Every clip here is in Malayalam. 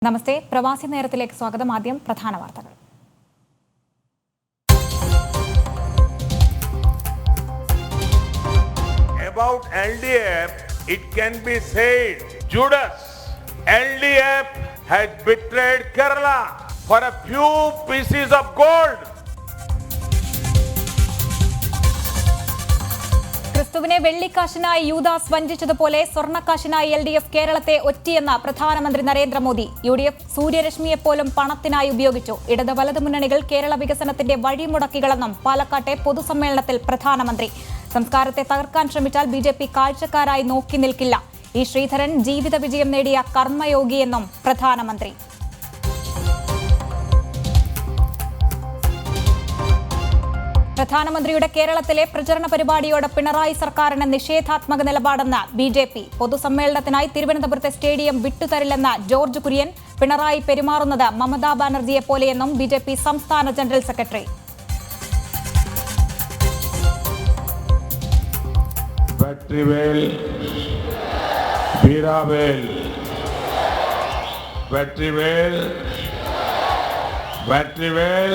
നമസ്തേ, പ്രവാസി നേരത്തിലേക്ക് സ്വാഗതം. ആദ്യം പ്രധാന വാർത്തകൾ. About LDF, it can be said, Judas, LDF has betrayed Kerala for a few pieces of gold. ക്രിസ്തുവിനെ വെള്ളിക്കാശിനായി യൂദാസ് വഞ്ചിച്ചതുപോലെ സ്വർണ്ണക്കാശിനായി LDF കേരളത്തെ ഒറ്റിയെന്ന പ്രധാനമന്ത്രി നരേന്ദ്രമോദി. UDF സൂര്യരശ്മിയെപ്പോലും പണത്തിനായി ഉപയോഗിച്ചു. ഇടത് വലത് മുന്നണികൾ കേരള വികസനത്തിന്റെ വഴിമുടക്കികളെന്നും പാലക്കാട്ടെ പൊതുസമ്മേളനത്തിൽ പ്രധാനമന്ത്രി. സംസ്കാരത്തെ തകർക്കാൻ ശ്രമിച്ചാൽ BJP കാഴ്ചക്കാരായി നോക്കി നിൽക്കില്ല. ഈ ശ്രീധരൻ ജീവിത വിജയം നേടിയ കർമ്മയോഗിയെന്നും പ്രധാനമന്ത്രി. പ്രധാനമന്ത്രിയുടെ കേരളത്തിലെ പ്രചരണ പരിപാടിയോട് പിണറായി സർക്കാരിന് നിഷേധാത്മക നിലപാടെന്ന് BJP. പൊതുസമ്മേളനത്തിനായി തിരുവനന്തപുരത്തെ സ്റ്റേഡിയം വിട്ടുതരില്ലെന്ന ജോർജ് കുര്യൻ. പിണറായി പെരുമാറുന്നത് മമതാ ബാനർജിയെ പോലെയെന്നും BJP സംസ്ഥാന general secretary. Vetrivel, Veeravel, Vetrivel, Vetrivel,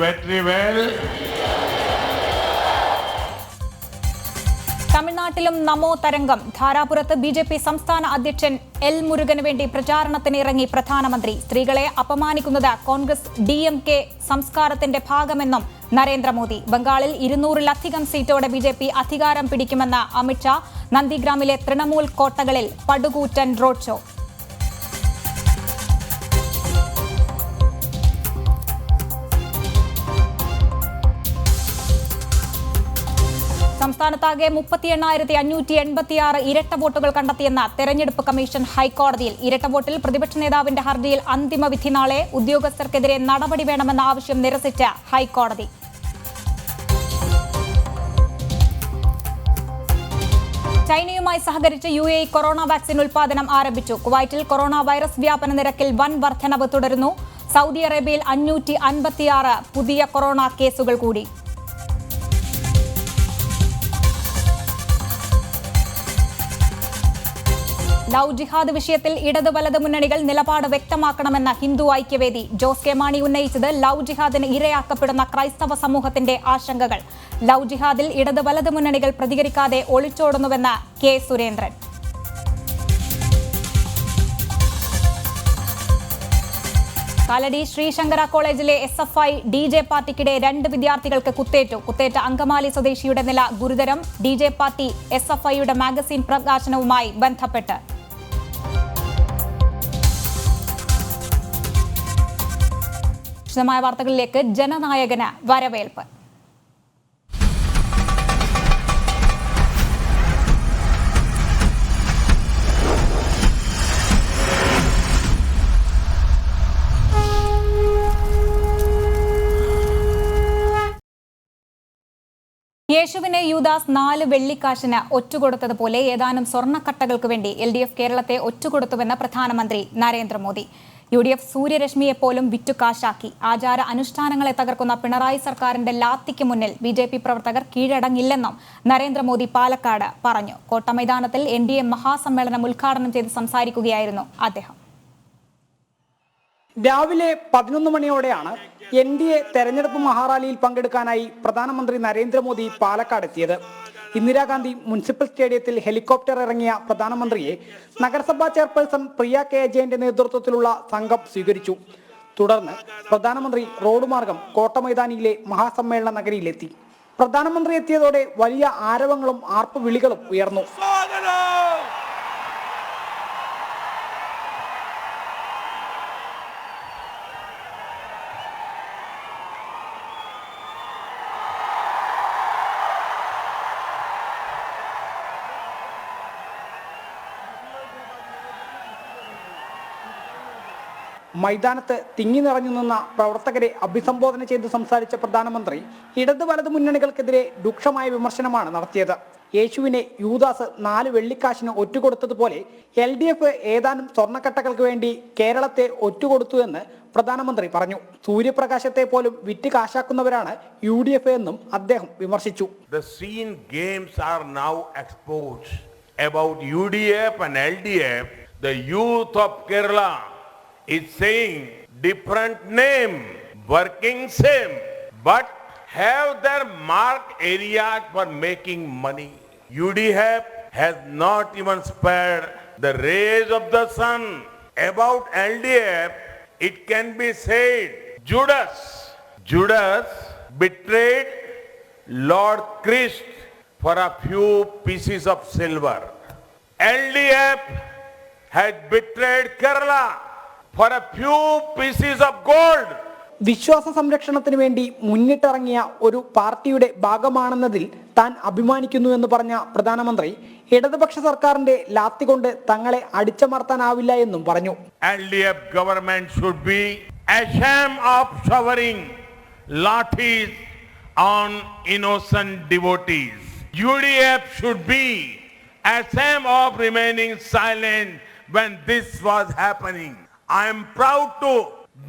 Vetrivel. തമിഴ്നാട്ടിലും നമോ തരംഗം. ധാരാപുരത്ത് BJP സംസ്ഥാന അധ്യക്ഷൻ L മുരുകന് വേണ്ടി പ്രചാരണത്തിന് ഇറങ്ങി പ്രധാനമന്ത്രി. സ്ത്രീകളെ അപമാനിക്കുന്നത് കോൺഗ്രസ് DMK സംസ്കാരത്തിന്റെ ഭാഗമെന്നും നരേന്ദ്രമോദി. ബംഗാളിൽ 200-ലധികം സീറ്റോടെ BJP അധികാരം പിടിക്കുമെന്ന് അമിത്ഷാ. നന്ദിഗ്രാമിലെ Trinamool കോട്ടകളിൽ പടുകൂറ്റൻ road show. സംസ്ഥാനത്താകെ 38,586 ഇരട്ട വോട്ടുകൾ കണ്ടെത്തിയെന്ന തെരഞ്ഞെടുപ്പ് കമ്മീഷൻ ഹൈക്കോടതിയിൽ. ഇരട്ട വോട്ടിൽ പ്രതിപക്ഷ നേതാവിന്റെ ഹർജിയിൽ അന്തിമ വിധി നാളെ. ഉദ്യോഗസ്ഥർക്കെതിരെ നടപടി വേണമെന്ന ആവശ്യം നിരസിച്ച ഹൈക്കോടതി. ചൈനയുമായി സഹകരിച്ച് UAE കൊറോണ വാക്സിൻ ഉൽപാദനം ആരംഭിച്ചു. കുവൈറ്റിൽ കൊറോണ വൈറസ് വ്യാപന നിരക്കിൽ വൻ വർധനവ് തുടരുന്നു. സൗദി അറേബ്യയിൽ 556 പുതിയ കൊറോണ കേസുകൾ കൂടി. ലവ് ജിഹാദ് വിഷയത്തിൽ ഇടത് വലത് മുന്നണികൾ നിലപാട് വ്യക്തമാക്കണമെന്ന ഹിന്ദു ഐക്യവേദി. ജോസ് കെ മാണി ഉന്നയിച്ചത് ലവ് ജിഹാദിന് ഇരയാക്കപ്പെടുന്ന ക്രൈസ്തവ സമൂഹത്തിന്റെ ആശങ്കകൾ. ലവ് ജിഹാദിൽ ഇടത് വലത് മുന്നണികൾ പ്രതികരിക്കാതെ ഒളിച്ചോടുന്നുവെന്ന് കെ സുരേന്ദ്രൻ. കാലടി ശ്രീശങ്കര കോളേജിലെ SFI DJ പാർട്ടിക്കിടെ 2 വിദ്യാർത്ഥികൾക്ക് കുത്തേറ്റു. കുത്തേറ്റ അങ്കമാലി സ്വദേശിയുടെ നില ഗുരുതരം. DJ പാർട്ടി SFIയുടെ മാഗസിൻ പ്രകാശനവുമായി ബന്ധപ്പെട്ട്. വിശദമായ വാർത്തകളിലേക്ക്. ജനനായകന് വരവേൽപ്പ്. യേശുവിനെ യൂദാസ് 4 വെള്ളിക്കാശിന് ഒറ്റുകൊടുത്തതുപോലെ ഏതാനും സ്വർണ്ണക്കട്ടകൾക്ക് വേണ്ടി LDF കേരളത്തെ ഒറ്റുകൊടുത്തുവെന്ന് പ്രധാനമന്ത്രി നരേന്ദ്രമോദി. UDF സൂര്യരശ്മിയെപ്പോലും വിറ്റുകാശാക്കി. ആചാര അനുഷ്ഠാനങ്ങളെ തകർക്കുന്ന പിണറായി സർക്കാരിന്റെ ലാത്തിക്ക് മുന്നിൽ BJP പ്രവർത്തകർ കീഴടങ്ങില്ലെന്നും നരേന്ദ്രമോദി പാലക്കാട് പറഞ്ഞു. കോട്ടമൈതാനത്തിൽ NDA മഹാസമ്മേളനം ഉദ്ഘാടനം ചെയ്ത് സംസാരിക്കുകയായിരുന്നു അദ്ദേഹം. രാവിലെ 11 മണിയോടെയാണ് NDA തെരഞ്ഞെടുപ്പ് മഹാറാലിയിൽ പങ്കെടുക്കാനായി പ്രധാനമന്ത്രി നരേന്ദ്രമോദി പാലക്കാട് എത്തിയത്. ഇന്ദിരാഗാന്ധി മുനിസിപ്പൽ സ്റ്റേഡിയത്തിൽ ഹെലികോപ്റ്റർ ഇറങ്ങിയ പ്രധാനമന്ത്രിയെ നഗരസഭാ ചെയർപേഴ്സൺ പ്രിയ K അജയന്റെ നേതൃത്വത്തിലുള്ള സംഘം സ്വീകരിച്ചു. തുടർന്ന് പ്രധാനമന്ത്രി റോഡ് മാർഗം കോട്ടമൈതാനിയിലെ മഹാസമ്മേളന നഗരിയിലെത്തി. പ്രധാനമന്ത്രി എത്തിയതോടെ വലിയ ആരവങ്ങളും ആർപ്പുവിളികളും ഉയർന്നു. മൈതാനത്ത് തിങ്ങി നിറഞ്ഞു നിന്ന പ്രവർത്തകരെ അഭിസംബോധന ചെയ്ത് സംസാരിച്ച പ്രധാനമന്ത്രി ഇടത് വലത് മുന്നണികൾക്കെതിരെ രൂക്ഷമായ വിമർശനമാണ് നടത്തിയത്. യേശുവിനെ യൂദാസ് 4 വെള്ളിക്കാശിന് ഒറ്റുകൊടുത്തതുപോലെ LDF ഏതാനും സ്വർണ്ണക്കട്ടകൾക്ക് വേണ്ടി കേരളത്തെ ഒറ്റുകൊടുത്തുവെന്ന് പ്രധാനമന്ത്രി പറഞ്ഞു. സൂര്യപ്രകാശത്തെ പോലും വിറ്റ് കാശാക്കുന്നവരാണ് UDF എന്നും അദ്ദേഹം വിമർശിച്ചു. The scene games are now exposed about UDF and LDF. The youth of Kerala is saying different name, working same, but have their marked areas for making money. UDF has not even spared the rays of the sun. About LDF, it can be said, Judas betrayed Lord Christ for a few pieces of silver. LDF has betrayed Kerala for a few pieces of gold. വിശ്വാസ സംരക്ഷണത്തിന് വേണ്ടി മുന്നിട്ടിറങ്ങിയ ഒരു പാർട്ടിയുടെ ഭാഗമാണെന്നതിൽ താൻ അഭിമാനിക്കുന്നുവെന്ന് പറഞ്ഞ പ്രധാനമന്ത്രി ഇടതുപക്ഷ സർക്കാരിന്റെ ലാത്തി കൊണ്ട് തങ്ങളെ അടിച്ചമർത്താനാവില്ല എന്നും പറഞ്ഞു. LDF government should be ashamed of showering lathis on innocent devotees. UDF should be ashamed of remaining silent when this was happening. I am proud to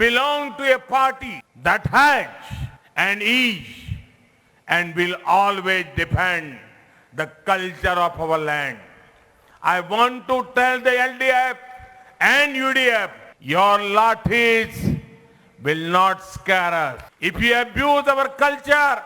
belong to a party that has and is and will always defend the culture of our land. I want to tell the LDF and UDF, your lathis will not scare us. If you abuse our culture,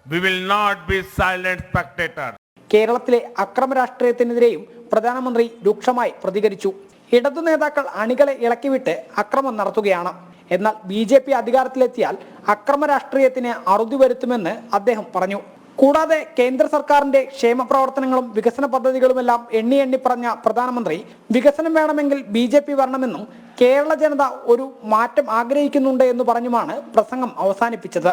we will not be silent spectators. കേരളത്തിലെ അക്രമ രാഷ്ട്രീയത്തിനെതിരെയും പ്രധാനമന്ത്രി രൂക്ഷമായി പ്രതികരിച്ചു. ഇടതു നേതാക്കൾ അണികളെ ഇളക്കിവിട്ട് അക്രമം നടത്തുകയാണ്. എന്നാൽ BJP അധികാരത്തിലെത്തിയാൽ അക്രമ രാഷ്ട്രീയത്തിന് അറുതി വരുത്തുമെന്ന് അദ്ദേഹം പറഞ്ഞു. കൂടാതെ കേന്ദ്ര സർക്കാരിന്റെ ക്ഷേമ പ്രവർത്തനങ്ങളും വികസന പദ്ധതികളുമെല്ലാം എണ്ണി പറഞ്ഞ പ്രധാനമന്ത്രി വികസനം വേണമെങ്കിൽ BJP വരണമെന്നും കേരള ജനത ഒരു മാറ്റം ആഗ്രഹിക്കുന്നുണ്ട് എന്ന് പറഞ്ഞുമാണ് പ്രസംഗം അവസാനിപ്പിച്ചത്.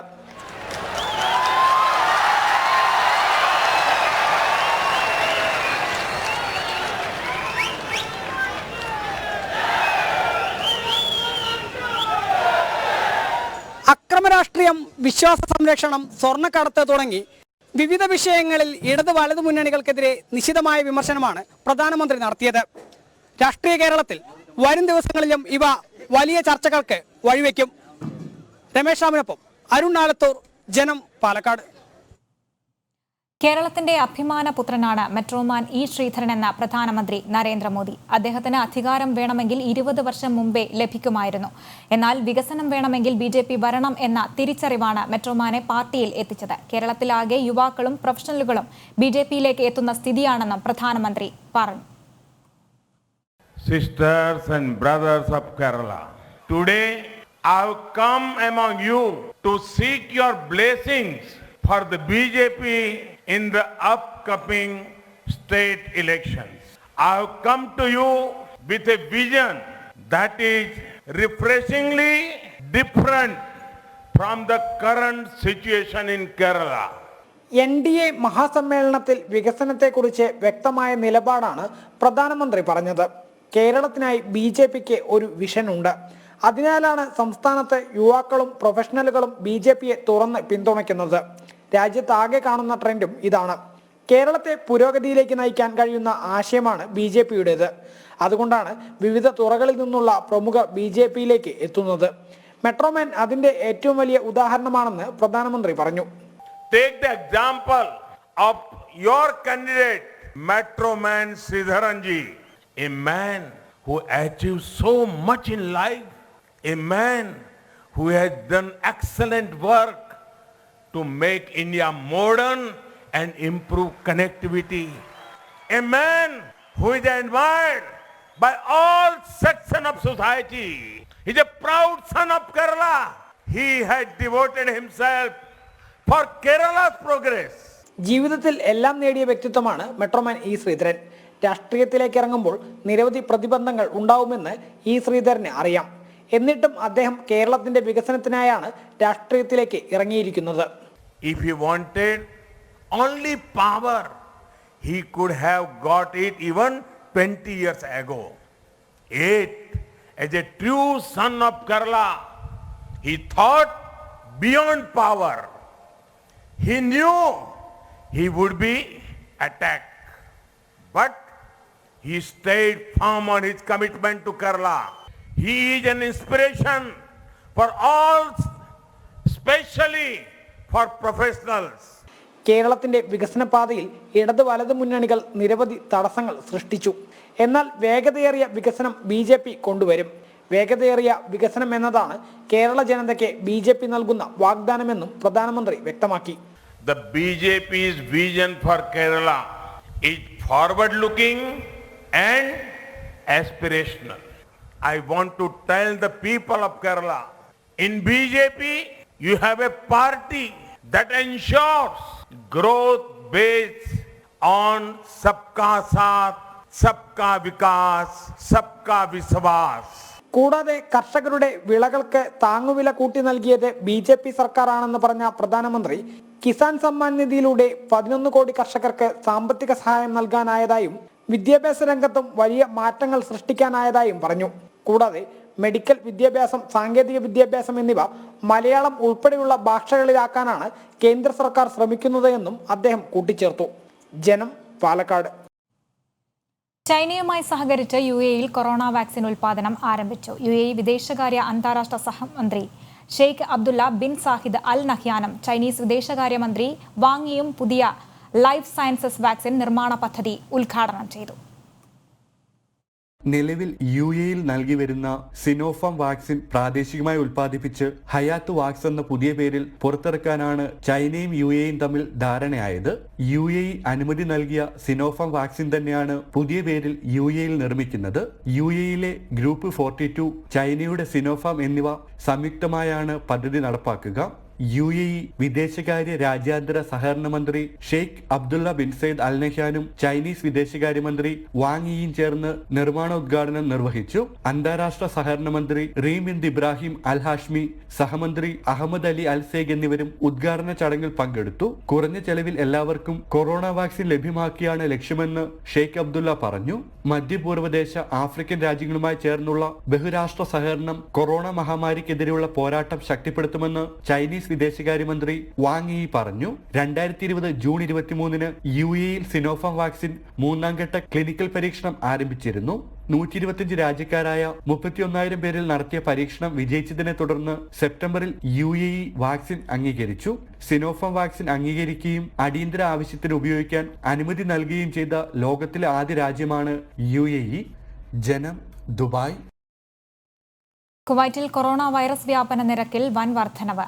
അക്രമരാഷ്ട്രീയം, വിശ്വാസ സംരക്ഷണം, സ്വർണ്ണക്കടത്ത് തുടങ്ങി വിവിധ വിഷയങ്ങളിൽ ഇടത് വലതു മുന്നണികൾക്കെതിരെ നിശിതമായ വിമർശനമാണ് പ്രധാനമന്ത്രി നടത്തിയത്. രാഷ്ട്രീയ കേരളത്തിൽ വരും ദിവസങ്ങളിലും ഇവ വലിയ ചർച്ചകൾക്ക് വഴിവെക്കും. രമേശ് രാമിനൊപ്പം അരുൺ ആലത്തൂർ, ജനം, പാലക്കാട്. കേരളത്തിന്റെ അഭിമാന പുത്രനാണ് മെട്രോമാൻ ഇ ശ്രീധരൻ എന്ന പ്രധാനമന്ത്രി നരേന്ദ്രമോദി. അദ്ദേഹത്തിന് അധികാരം വേണമെങ്കിൽ 20 വർഷം മുമ്പേ ലഭിക്കുമായിരുന്നു. എന്നാൽ വികസനം വേണമെങ്കിൽ BJP ഭരണം എന്ന തിരിച്ചറിവാണ് മെട്രോമാനെ പാർട്ടിയിൽ എത്തിച്ചത്. കേരളത്തിലാകെ യുവാക്കളും പ്രൊഫഷണലുകളും BJPയിലേക്ക് എത്തുന്ന സ്ഥിതിയാണെന്നും പ്രധാനമന്ത്രി പറഞ്ഞു. Sisters and brothers of Kerala, today I have come among you to seek your blessings for the BJP in the upcoming state elections. I have come to you with a vision that is refreshingly different from the current situation in Kerala. NDA മഹാസമ്മേളനത്തിൽ വികസനത്തെക്കുറിച്ച് വ്യക്തമായ നിലപാടാണ് പ്രധാനമന്ത്രി പറഞ്ഞത്. കേരളത്തിനായി BJPക്ക് ഒരു വിഷൻ ഉണ്ട്. അതിനാലാണ് സംസ്ഥാനത്ത് യുവാക്കളും പ്രൊഫഷണലുകളും BJPയെ തുറന്ന് പിന്തുണയ്ക്കുന്നത്. രാജ്യത്താകെ കാണുന്ന ട്രെൻഡും ഇതാണ്. കേരളത്തെ പുരോഗതിയിലേക്ക് നയിക്കാൻ കഴിയുന്ന ആശയമാണ് BJPയുടേത്. അതുകൊണ്ടാണ് വിവിധ തുറകളിൽ നിന്നുള്ള പ്രമുഖ BJPയിലേക്ക് എത്തുന്നത്. മെട്രോമാൻ അതിന്റെ ഏറ്റവും വലിയ ഉദാഹരണമാണെന്ന് പ്രധാനമന്ത്രി പറഞ്ഞു. Take the example of your candidate, Metroman Sridharanji, a man who achieved so much in life, a man who has done excellent work to make India modern and improve connectivity. A man who is admired by all sections of society. He is a proud son of Kerala. He has devoted himself for Kerala's progress. ജീവിതത്തിൽ എല്ലാം നേടിയ വ്യക്തിത്വമാണ് മെട്രോമാൻ ഇ ശ്രീധരൻ. രാഷ്ട്രീയത്തിലേക്ക് ഇറങ്ങുമ്പോൾ നിരവധി പ്രതിബന്ധങ്ങൾ ഉണ്ടാവുമെന്ന് ഇ ശ്രീധരന് അറിയാം. എന്നിട്ടും അദ്ദേഹം കേരളത്തിന്റെ വികസനത്തിനായാണ് രാഷ്ട്രീയത്തിലേക്ക് ഇറങ്ങിയിരിക്കുന്നത്. If he wanted only power, he could have got it even 20 years ago. Yet, as a true son of Kerala, he thought beyond power. He knew he would be attacked, but he stayed firm on his commitment to Kerala. He is an inspiration for all, especially for professionals. കേരളത്തിന്റെ വികസന പാതയിൽ ഇടത് വലത് മുന്നണികൾ നിരവധി തടസ്സങ്ങൾ സൃഷ്ടിച്ചു. എന്നാൽ വേഗതയേറിയ വികസനം BJP കൊണ്ടുവരും. വേഗതയേറിയ വികസനം എന്നതാണ് കേരള ജനതയ്ക്ക് BJP നൽകുന്ന വാഗ്ദാനമെന്നും പ്രധാനമന്ത്രി വ്യക്തമാക്കി. The BJP's vision for Kerala is forward-looking and aspirational. I want to tell the people of Kerala, in BJP, you have a party that ensures growth based on Sabka Saath, Sabka Vikas, Sabka Viswas. കൂടാതെ കർഷകരുടെ വിളകൾക്ക് താങ്ങുവില കൂട്ടി നൽകിയത് BJP സർക്കാരാണെന്ന് പറഞ്ഞ പ്രധാനമന്ത്രി കിസാൻ സമ്മാൻ നിധിയിലൂടെ 11 കോടി കർഷകർക്ക് സാമ്പത്തിക സഹായം നൽകാനായതായും വിദ്യാഭ്യാസ രംഗത്തും വലിയ മാറ്റങ്ങൾ സൃഷ്ടിക്കാനായതായും പറഞ്ഞു. കൂടാതെ മെഡിക്കൽ വിദ്യാഭ്യാസം, സാങ്കേതിക വിദ്യാഭ്യാസം എന്നിവ മലയാളം ഉൾപ്പെടെയുള്ള ഭാഷകളിലാക്കാനാണ് കേന്ദ്ര സർക്കാർ ശ്രമിക്കുന്നത് എന്നും അദ്ദേഹം കൂട്ടിച്ചേർത്തു. ജനം, പാലക്കാട്. ചൈനയുമായി സഹകരിച്ച് UAE-യിൽ കൊറോണ വാക്സിൻ ഉൽപാദനം ആരംഭിച്ചു. UAE വിദേശകാര്യ അന്താരാഷ്ട്ര സഹമന്ത്രി ഷെയ്ഖ് അബ്ദുള്ള ബിൻ സാഹിദ് അൽ നഹ്യാനും ചൈനീസ് വിദേശകാര്യമന്ത്രി വാങ് യിയും പുതിയ ലൈഫ് സയൻസസ് വാക്സിൻ നിർമ്മാണ പദ്ധതി ഉദ്ഘാടനം ചെയ്തു. നിലവിൽ UAE-യിൽ നൽകി വരുന്ന സിനോഫാം വാക്സിൻ പ്രാദേശികമായി ഉൽപ്പാദിപ്പിച്ച് ഹയാത്ത് വാക്സ് എന്ന പുതിയ പേരിൽ പുറത്തിറക്കാനാണ് ചൈനയും UAE-യും തമ്മിൽ ധാരണയായത്. UAE അനുമതി നൽകിയ സിനോഫാം വാക്സിൻ തന്നെയാണ് പുതിയ പേരിൽ UAE-യിൽ നിർമ്മിക്കുന്നത്. UAE-യിലെ ഗ്രൂപ്പ് 42, ചൈനയുടെ സിനോഫാം എന്നിവ സംയുക്തമായാണ് പദ്ധതി നടപ്പാക്കുക. UAE വിദേശകാര്യ രാജ്യാന്തര സഹകരണ മന്ത്രി ഷെയ്ഖ് അബ്ദുള്ള ബിൻ സയ്യിദ് അൽ നഹ്യാനും ചൈനീസ് വിദേശകാര്യമന്ത്രി വാങ് യിയും ചേർന്ന് നിർമ്മാണോദ്ഘാടനം നിർവഹിച്ചു. അന്താരാഷ്ട്ര സഹകരണ മന്ത്രി റീമിന്ദ് ഇബ്രാഹിം അൽ ഹാഷ്മി, സഹമന്ത്രി അഹമ്മദ് അലി അൽ സേഗ് എന്നിവരും ഉദ്ഘാടന ചടങ്ങിൽ പങ്കെടുത്തു. കുറഞ്ഞ ചെലവിൽ എല്ലാവർക്കും കൊറോണ വാക്സിൻ ലഭ്യമാക്കിയാണ് ലക്ഷ്യമെന്ന് ഷെയ്ഖ് അബ്ദുള്ള പറഞ്ഞു. മധ്യപൂർവ്വദേശ ആഫ്രിക്കൻ രാജ്യങ്ങളുമായി ചേർന്നുള്ള ബഹുരാഷ്ട്ര സഹകരണം കൊറോണ മഹാമാരിക്കെതിരെയുള്ള പോരാട്ടം ശക്തിപ്പെടുത്തുമെന്ന് ചൈനീസ് വിദേശകാര്യമന്ത്രി വാങ് യി പറഞ്ഞു. 2020 ജൂൺ 23-ന് UAE-യിൽ സിനോഫാം വാക്സിൻ 3ാം ഘട്ട ക്ലിനിക്കൽ പരീക്ഷണം ആരംഭിച്ചിരുന്നു. 125 രാജ്യക്കാരായ 31,000 പേരിൽ നടത്തിയ പരീക്ഷണം വിജയിച്ചതിനെ തുടർന്ന് സെപ്റ്റംബറിൽ UAE വാക്സിൻ അംഗീകരിച്ചു. സിനോഫാം വാക്സിൻ അംഗീകരിക്കുകയും അടിയന്തര ആവശ്യത്തിന് ഉപയോഗിക്കാൻ അനുമതി നൽകുകയും ചെയ്ത ലോകത്തിലെ ആദ്യ രാജ്യമാണ് UAE. ജനം, ദുബായ്. കുവൈറ്റിൽ കൊറോണ വൈറസ് വ്യാപന നിരക്കിൽ വൻ വർധനവ്.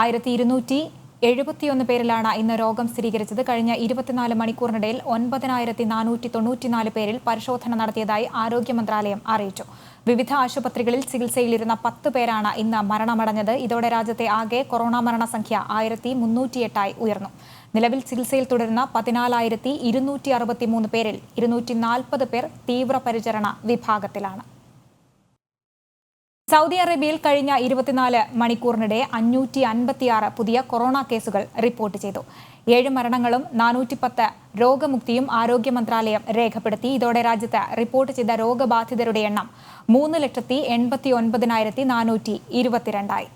1271 പേരിലാണ് ഇന്ന് രോഗം സ്ഥിരീകരിച്ചത്. കഴിഞ്ഞ 24 മണിക്കൂറിനിടയിൽ 9,494 പേരിൽ പരിശോധന നടത്തിയതായി ആരോഗ്യ മന്ത്രാലയം അറിയിച്ചു. വിവിധ ആശുപത്രികളിൽ ചികിത്സയിലിരുന്ന 10 പേരാണ് ഇന്ന് മരണമടഞ്ഞത്. ഇതോടെ രാജ്യത്തെ ആകെ കൊറോണ മരണസംഖ്യ 1308 ഉയർന്നു. നിലവിൽ ചികിത്സയിൽ തുടരുന്ന 14,263 പേരിൽ 240 പേർ തീവ്രപരിചരണ വിഭാഗത്തിലാണ്. സൗദി അറേബ്യയിൽ കഴിഞ്ഞ 24 മണിക്കൂറിനിടെ 556 പുതിയ കൊറോണ കേസുകൾ റിപ്പോർട്ട് ചെയ്തു. 7 മരണങ്ങളും 410 രോഗമുക്തിയും ആരോഗ്യ മന്ത്രാലയം രേഖപ്പെടുത്തി. ഇതോടെ രാജ്യത്ത് റിപ്പോർട്ട് ചെയ്ത രോഗബാധിതരുടെ എണ്ണം 3,89,422.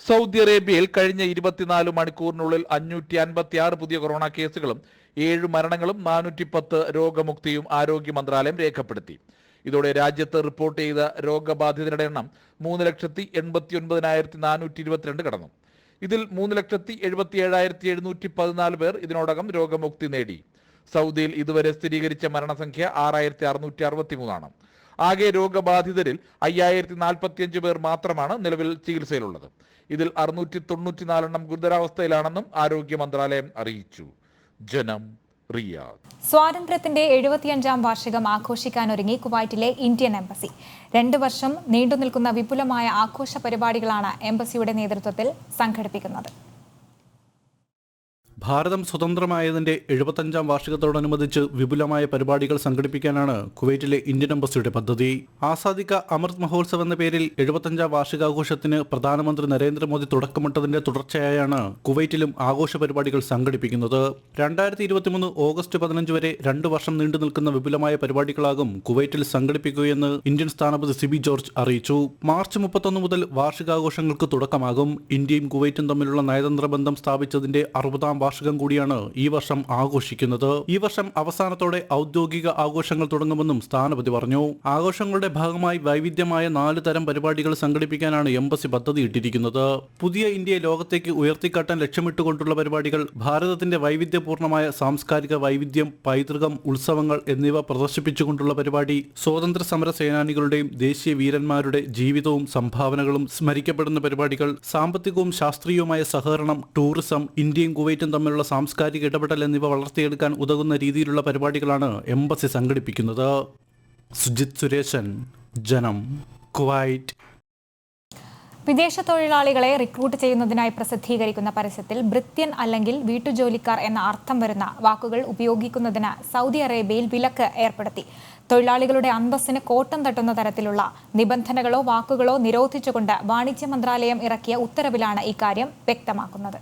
സൗദി അറേബ്യയിൽ കഴിഞ്ഞ 24 മണിക്കൂറിനുള്ളിൽ 556 പുതിയ കൊറോണ കേസുകളും 7 മരണങ്ങളും 410 രോഗമുക്തിയും ആരോഗ്യ മന്ത്രാലയം രേഖപ്പെടുത്തി. ഇതോടെ രാജ്യത്ത് റിപ്പോർട്ട് ചെയ്ത രോഗബാധിതരുടെ എണ്ണം 3,89,422 കടന്നു. ഇതിൽ 3,77,714 പേർ ഇതിനോടകം രോഗമുക്തി നേടി. സൗദിയിൽ ഇതുവരെ സ്ഥിരീകരിച്ച മരണസംഖ്യ 6,663 ആണ്. ആകെ രോഗബാധിതരിൽ 5,045 പേർ മാത്രമാണ് നിലവിൽ ചികിത്സയിലുള്ളത്. ഇതിൽ 694 ഗുരുതരാവസ്ഥയിലാണെന്നും ആരോഗ്യ മന്ത്രാലയം അറിയിച്ചു. ജനം, റിയാദ്. സ്വാതന്ത്ര്യത്തിന്റെ 75ാം വാർഷികം ആഘോഷിക്കാനൊരുങ്ങി കുവൈറ്റിലെ ഇന്ത്യൻ എംബസി. 2 വർഷം നീണ്ടുനിൽക്കുന്ന വിപുലമായ ആഘോഷ പരിപാടികളാണ് എംബസിയുടെ നേതൃത്വത്തിൽ സംഘടിപ്പിക്കുന്നത്. ഭാരതം സ്വതന്ത്രമായതിന്റെ 75ാം വാർഷികത്തോടനുബന്ധിച്ച് വിപുലമായ പരിപാടികൾ സംഘടിപ്പിക്കാനാണ് കുവൈറ്റിലെ ഇന്ത്യൻ എംബസിയുടെ പദ്ധതി. ആസാദി കാ അമൃത് മഹോത്സവ് എന്ന പേരിൽ 75ാം വാർഷികാഘോഷത്തിന് പ്രധാനമന്ത്രി നരേന്ദ്രമോദി തുടക്കമിട്ടതിന്റെ തുടർച്ചയായാണ് കുവൈറ്റിലും ആഘോഷ പരിപാടികൾ സംഘടിപ്പിക്കുന്നത്. 2023 ഓഗസ്റ്റ് 15 വരെ 2 വർഷം നീണ്ടു നിൽക്കുന്ന വിപുലമായ പരിപാടികളാകും കുവൈറ്റിൽ സംഘടിപ്പിക്കുകയെന്ന് ഇന്ത്യൻ സ്ഥാനപതി സിബി ജോർജ് അറിയിച്ചു. മാർച്ച് 31 മുതൽ വാർഷികാഘോഷങ്ങൾക്ക് തുടക്കമാകും. ഇന്ത്യയും കുവൈറ്റും തമ്മിലുള്ള നയതന്ത്ര ബന്ധം സ്ഥാപിച്ചതിന്റെ 60ാം വാർഷിക വാർഷികം കൂടിയാണ് ഈ വർഷം ആഘോഷിക്കുന്നത്. ഈ വർഷം അവസാനത്തോടെ ഔദ്യോഗിക ആഘോഷങ്ങൾ തുടങ്ങുമെന്നും സ്ഥാനപതി പറഞ്ഞു. ആഘോഷങ്ങളുടെ ഭാഗമായി വൈവിധ്യമായ 4 തരം പരിപാടികൾ സംഘടിപ്പിക്കാനാണ് എംബസി പദ്ധതിയിട്ടിരിക്കുന്നത്. പുതിയ ഇന്ത്യയെ ലോകത്തേക്ക് ഉയർത്തിക്കാട്ടാൻ ലക്ഷ്യമിട്ടുകൊണ്ടുള്ള പരിപാടികൾ ഭാരതത്തിന്റെ വൈവിധ്യപൂർണ്ണമായ സാംസ്കാരിക വൈവിധ്യം, പൈതൃകം, ഉത്സവങ്ങൾ എന്നിവ പ്രദർശിപ്പിച്ചുകൊണ്ടുള്ള പരിപാടി, സ്വാതന്ത്ര്യ സമര സേനാനികളുടെയും ദേശീയ വീരന്മാരുടെ ജീവിതവും സംഭാവനകളും സ്മരിക്കപ്പെടുന്ന പരിപാടികൾ, സാമ്പത്തികവും ശാസ്ത്രീയവുമായ സഹകരണം, ടൂറിസം, ഇന്ത്യയും കുവൈറ്റും തമ്മിലുള്ള സാംസ്കാരിക ഇടപെടൽ എന്നിവ വളർത്തിയെടുക്കാൻ ഉതകുന്ന രീതിയിലുള്ള പരിപാടികളാണ് എംബസി സംഘടിപ്പിക്കുന്നത്. സുജിത് സുരേശൻ, ജനം, കുവൈറ്റ്. വിദേശ തൊഴിലാളികളെ റിക്രൂട്ട് ചെയ്യുന്നതിനായി പ്രസിദ്ധീകരിക്കുന്ന പരസ്യത്തിൽ ഭൃത്യൻ അല്ലെങ്കിൽ വീട്ടുജോലിക്കാർ എന്ന അർത്ഥം വരുന്ന വാക്കുകൾ ഉപയോഗിക്കുന്നതിന് സൗദി അറേബ്യയിൽ വിലക്ക് ഏർപ്പെടുത്തി. തൊഴിലാളികളുടെ അന്തസ്സിന് കോട്ടം തട്ടുന്ന തരത്തിലുള്ള നിബന്ധനകളോ വാക്കുകളോ നിരോധിച്ചുകൊണ്ട് വാണിജ്യ മന്ത്രാലയം ഇറക്കിയ ഉത്തരവിലാണ് ഇക്കാര്യം വ്യക്തമാക്കുന്നത്.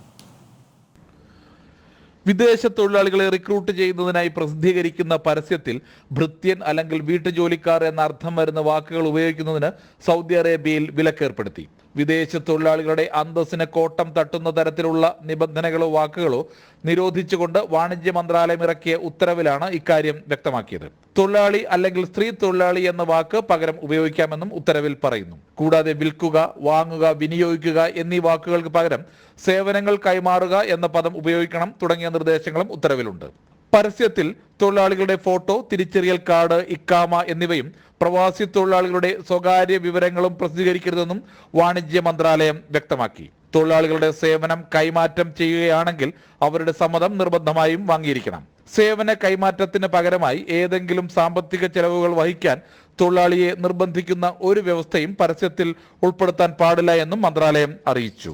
വിദേശ തൊഴിലാളികളെ റിക്രൂട്ട് ചെയ്യുന്നതിനായി പ്രസിദ്ധീകരിക്കുന്ന പരസ്യത്തിൽ ഭൃത്യൻ അല്ലെങ്കിൽ വീട്ടുജോലിക്കാർ എന്ന അർത്ഥം വരുന്ന വാക്കുകൾ ഉപയോഗിക്കുന്നതിന് സൗദി അറേബ്യയിൽ വിലക്കേർപ്പെടുത്തി. വിദേശ തൊഴിലാളികളുടെ അന്തസ്സിന് കോട്ടം തട്ടുന്ന തരത്തിലുള്ള നിബന്ധനകളോ വാക്കുകളോ നിരോധിച്ചുകൊണ്ട് വാണിജ്യ മന്ത്രാലയം ഇറക്കിയ ഉത്തരവിലാണ് ഇക്കാര്യം വ്യക്തമാക്കിയത്. തൊഴിലാളി അല്ലെങ്കിൽ സ്ത്രീ തൊഴിലാളി എന്ന വാക്ക് പകരം ഉപയോഗിക്കാമെന്നും ഉത്തരവിൽ പറയുന്നു. കൂടാതെ വിൽക്കുക, വാങ്ങുക, വിനിയോഗിക്കുക എന്നീ വാക്കുകൾക്ക് പകരം സേവനങ്ങൾ കൈമാറുക എന്ന പദം ഉപയോഗിക്കണം തുടങ്ങിയ നിർദ്ദേശങ്ങളും ഉത്തരവിലുണ്ട്. പരസ്യത്തിൽ തൊഴിലാളികളുടെ ഫോട്ടോ, തിരിച്ചറിയൽ കാർഡ്, ഇക്കാമ എന്നിവയും പ്രവാസി തൊഴിലാളികളുടെ സ്വകാര്യ വിവരങ്ങളും പ്രസിദ്ധീകരിക്കരുതെന്നും വാണിജ്യ മന്ത്രാലയം വ്യക്തമാക്കി. തൊഴിലാളികളുടെ സേവനം കൈമാറ്റം ചെയ്യുകയാണെങ്കിൽ അവരുടെ സമ്മതം നിർബന്ധമായും വാങ്ങിയിരിക്കണം. സേവന കൈമാറ്റത്തിന് പകരമായി ഏതെങ്കിലും സാമ്പത്തിക ചെലവുകൾ വഹിക്കാൻ തൊഴിലാളിയെ നിർബന്ധിക്കുന്ന ഒരു വ്യവസ്ഥയും പരസ്യത്തിൽ ഉൾപ്പെടുത്താൻ പാടില്ല എന്നും മന്ത്രാലയം അറിയിച്ചു.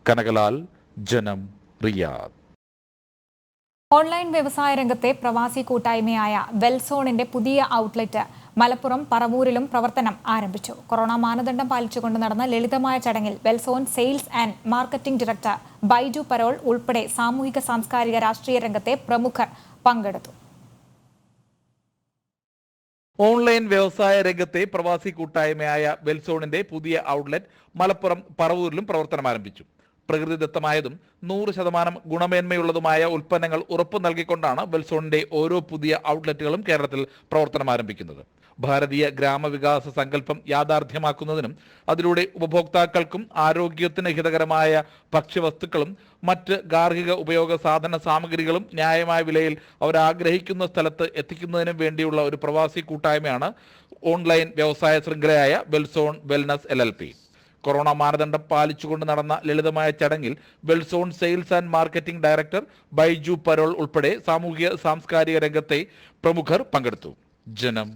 കനകലാൽ, ജനം, റിയാദ്. ഓൺലൈൻ വ്യവസായ രംഗത്തെ പ്രവാസി കൂട്ടായ്മയായ വെൽസോണിന്റെ പുതിയ ഔട്ട്ലെറ്റ് മലപ്പുറം പറവൂരിലും പ്രവർത്തനം ആരംഭിച്ചു. കൊറോണ മാനദണ്ഡം പാലിച്ചുകൊണ്ട് നടന്ന ലളിതമായ ചടങ്ങിൽ Wellzone sales and marketing director Baiju Parol ഉൾപ്പെടെ സാമൂഹിക സാംസ്കാരിക രാഷ്ട്രീയ രംഗത്തെ പ്രമുഖർ പങ്കെടുത്തു. ഓൺലൈൻ വ്യവസായ രംഗത്തെ പ്രവാസി കൂട്ടായ്മയായ വെൽസോണിന്റെ പുതിയ ഔട്ട്ലെറ്റ് മലപ്പുറം പറവൂരിലും പ്രവർത്തനം ആരംഭിച്ചു. പ്രകൃതിദത്തമായതും 100% ഗുണമേന്മയുള്ളതുമായ ഉൽപ്പന്നങ്ങൾ ഉറപ്പു നൽകിക്കൊണ്ടാണ് വെൽസോണിന്റെ ഓരോ പുതിയ ഔട്ട്ലെറ്റുകളും കേരളത്തിൽ പ്രവർത്തനം ആരംഭിക്കുന്നത്. ഭാരതീയ ഗ്രാമവികാസ സങ്കല്പം യാഥാർത്ഥ്യമാക്കുന്നതിനും അതിലൂടെ ഉപഭോക്താക്കൾക്കും ആരോഗ്യത്തിന് ഹിതകരമായ ഭക്ഷ്യവസ്തുക്കളും മറ്റ് ഗാർഹിക ഉപയോഗ സാധന സാമഗ്രികളും ന്യായമായ വിലയിൽ അവരാഗ്രഹിക്കുന്ന സ്ഥലത്ത് എത്തിക്കുന്നതിനും വേണ്ടിയുള്ള ഒരു പ്രവാസി കൂട്ടായ്മയാണ് ഓൺലൈൻ വ്യവസായ ശൃംഖലയായ വെൽസോൺ വെൽനസ് LLP. കൊറോണ മാനദണ്ഡം പാലിച്ചുകൊണ്ട് നടന്ന ലളിതമായ ചടങ്ങിൽ Wellzone sales and marketing director Baiju Parol ഉൾപ്പെടെ സാമൂഹിക സാംസ്കാരിക രംഗത്തെ പ്രമുഖർ പങ്കെടുത്തു. ജനം,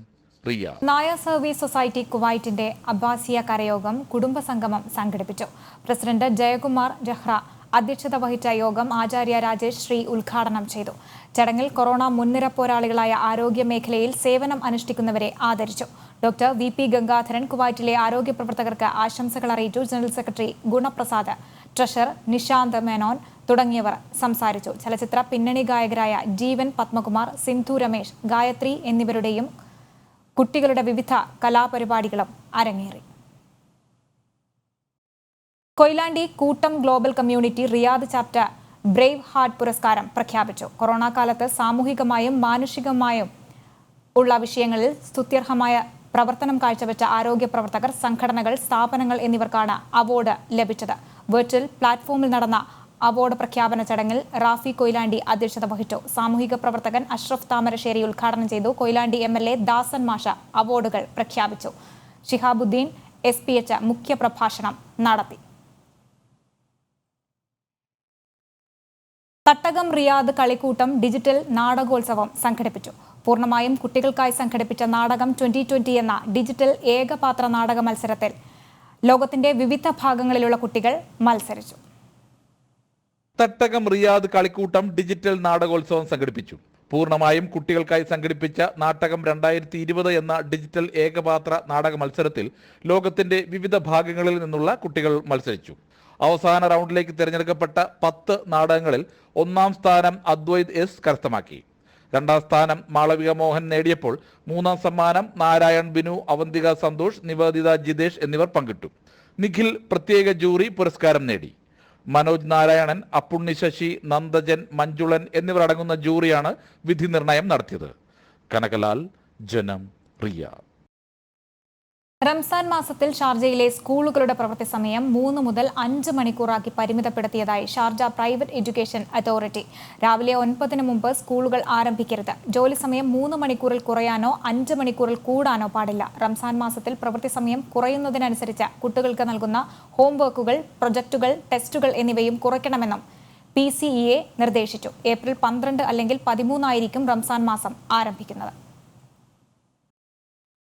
റിയാദ്. നായർ സർവീസ് സൊസൈറ്റി കുവൈറ്റിന്റെ അബ്ബാസിയ കരയോഗം കുടുംബസംഗമം സംഘടിപ്പിച്ചു. പ്രസിഡന്റ് ജയകുമാർ ജഹ്റ അധ്യക്ഷത വഹിച്ച യോഗം ആചാര്യ രാജേഷ് ശ്രീ ഉദ്ഘാടനം ചെയ്തു. ചടങ്ങിൽ കൊറോണ മുൻനിര പോരാളികളായ ആരോഗ്യ മേഖലയിൽ സേവനം അനുഷ്ഠിക്കുന്നവരെ ആദരിച്ചു. ഡോക്ടർ VP ഗംഗാധരൻ കുവൈറ്റിലെ ആരോഗ്യ പ്രവർത്തകർക്ക് ആശംസകൾ അറിയിച്ചു. General secretary Gunaprasad, treasurer Nishant Menon തുടങ്ങിയവർ സംസാരിച്ചു. ചലച്ചിത്ര പിന്നണി ഗായകരായ ജീവൻ പത്മകുമാർ, സിന്ധു രമേശ്, ഗായത്രി എന്നിവരുടെയും കുട്ടികളുടെ വിവിധ കലാപരിപാടികളും അരങ്ങേറി. കൊയിലാണ്ടി കൂട്ടം global community Riyadh chapter Brave heart പുരസ്കാരം പ്രഖ്യാപിച്ചു. കൊറോണ കാലത്ത് സാമൂഹികമായും മാനുഷികമായും ഉള്ള വിഷയങ്ങളിൽ സ്തുത്യർഹമായ പ്രവർത്തനം കാഴ്ചവെച്ച ആരോഗ്യ പ്രവർത്തകർ, സംഘടനകൾ, സ്ഥാപനങ്ങൾ എന്നിവർക്കാണ് അവാർഡ് ലഭിച്ചത്. വെർച്വൽ പ്ലാറ്റ്ഫോമിൽ നടന്ന അവാർഡ് പ്രഖ്യാപന ചടങ്ങിൽ റാഫി കൊയിലാണ്ടി അധ്യക്ഷത വഹിച്ചു. സാമൂഹിക പ്രവർത്തകൻ അഷ്റഫ് താമരശ്ശേരി ഉദ്ഘാടനം ചെയ്തു. കൊയിലാണ്ടി MLA ദാസൻ മാഷ അവാർഡുകൾ പ്രഖ്യാപിച്ചു. ഷിഹാബുദ്ദീൻ SPH മുഖ്യപ്രഭാഷണം നടത്തി. തട്ടകം റിയാദ് കളിക്കൂട്ടം ഡിജിറ്റൽ നാടകോത്സവം സംഘടിപ്പിച്ചു. പൂർണ്ണമായും കുട്ടികൾക്കായി സംഘടിപ്പിച്ച നാടകം 2020 എന്ന ഡിജിറ്റൽ ഏകപാത്ര നാടക മത്സരത്തിൽ ലോകത്തിന്റെ വിവിധ ഭാഗങ്ങളിലുള്ള കുട്ടികൾ മത്സരിച്ചു. തട്ടകം റിയാദ് കളിക്കൂട്ടം ഡിജിറ്റൽ നാടകോത്സവം സംഘടിപ്പിച്ചു. പൂർണ്ണമായും കുട്ടികൾക്കായി സംഘടിപ്പിച്ച നാടകം 2020 എന്ന ഡിജിറ്റൽ ഏകപാത്ര നാടക മത്സരത്തിൽ ലോകത്തിന്റെ വിവിധ ഭാഗങ്ങളിൽ നിന്നുള്ള കുട്ടികൾ മത്സരിച്ചു. അവസാന റൗണ്ടിലേക്ക് തിരഞ്ഞെടുക്കപ്പെട്ട 10 നാടകങ്ങളിൽ 1ാം സ്ഥാനം അദ്വൈത് S കരസ്ഥമാക്കി. 2ാം സ്ഥാനം മാളവിക മോഹൻ നേടിയപ്പോൾ 3ാം സമ്മാനം നാരായൺ ബിനു, അവന്തിക സന്തോഷ്, നിവേദിത ജിതേഷ് എന്നിവർ പങ്കിട്ടു. നിഖിൽ പ്രത്യേക ജൂറി പുരസ്കാരം നേടി. മനോജ് നാരായണൻ, അപ്പുണ്ണി ശശി, നന്ദജൻ, മഞ്ജുളൻ എന്നിവർ അടങ്ങുന്ന ജൂറിയാണ് വിധി നിർണയം നടത്തിയത്. കനകലാൽ, ജനം, റിയാദ്. റംസാൻ മാസത്തിൽ ഷാർജയിലെ സ്കൂളുകളുടെ പ്രവൃത്തി സമയം 3 മുതൽ 5 മണിക്കൂറാക്കി പരിമിതപ്പെടുത്തിയതായി ഷാർജ പ്രൈവറ്റ് എഡ്യൂക്കേഷൻ അതോറിറ്റി. രാവിലെ 9 മുമ്പ് സ്കൂളുകൾ ആരംഭിക്കരുത്. ജോലി സമയം 3 മണിക്കൂറിൽ കുറയാനോ 5 മണിക്കൂറിൽ കൂടാനോ പാടില്ല. റംസാൻ മാസത്തിൽ പ്രവൃത്തി സമയം കുറയുന്നതിനനുസരിച്ച് കുട്ടികൾക്ക് നൽകുന്ന ഹോംവർക്കുകൾ, പ്രൊജക്ടുകൾ, ടെസ്റ്റുകൾ എന്നിവയും കുറയ്ക്കണമെന്നും PCEA നിർദ്ദേശിച്ചു. ഏപ്രിൽ 12 അല്ലെങ്കിൽ 13 ആയിരിക്കും റംസാൻ മാസം ആരംഭിക്കുന്നത്.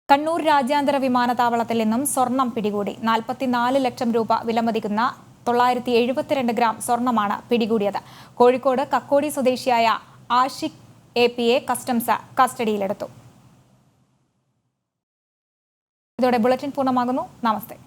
കണ്ണൂർ രാജ്യാന്തര വിമാനത്താവളത്തിൽ നിന്നും സ്വർണം പിടികൂടി. 44 ലക്ഷം രൂപ വിലമതിക്കുന്ന 972 ഗ്രാം സ്വർണമാണ് പിടികൂടിയത്. കോഴിക്കോട് കക്കോടി സ്വദേശിയായ ആഷിഖ് APയെ കസ്റ്റംസ് കസ്റ്റഡിയിലെടുത്തു. ഇതോടെ ബുള്ളറ്റിൻ പൂർണ്ണമാകുന്നു. നമസ്തേ.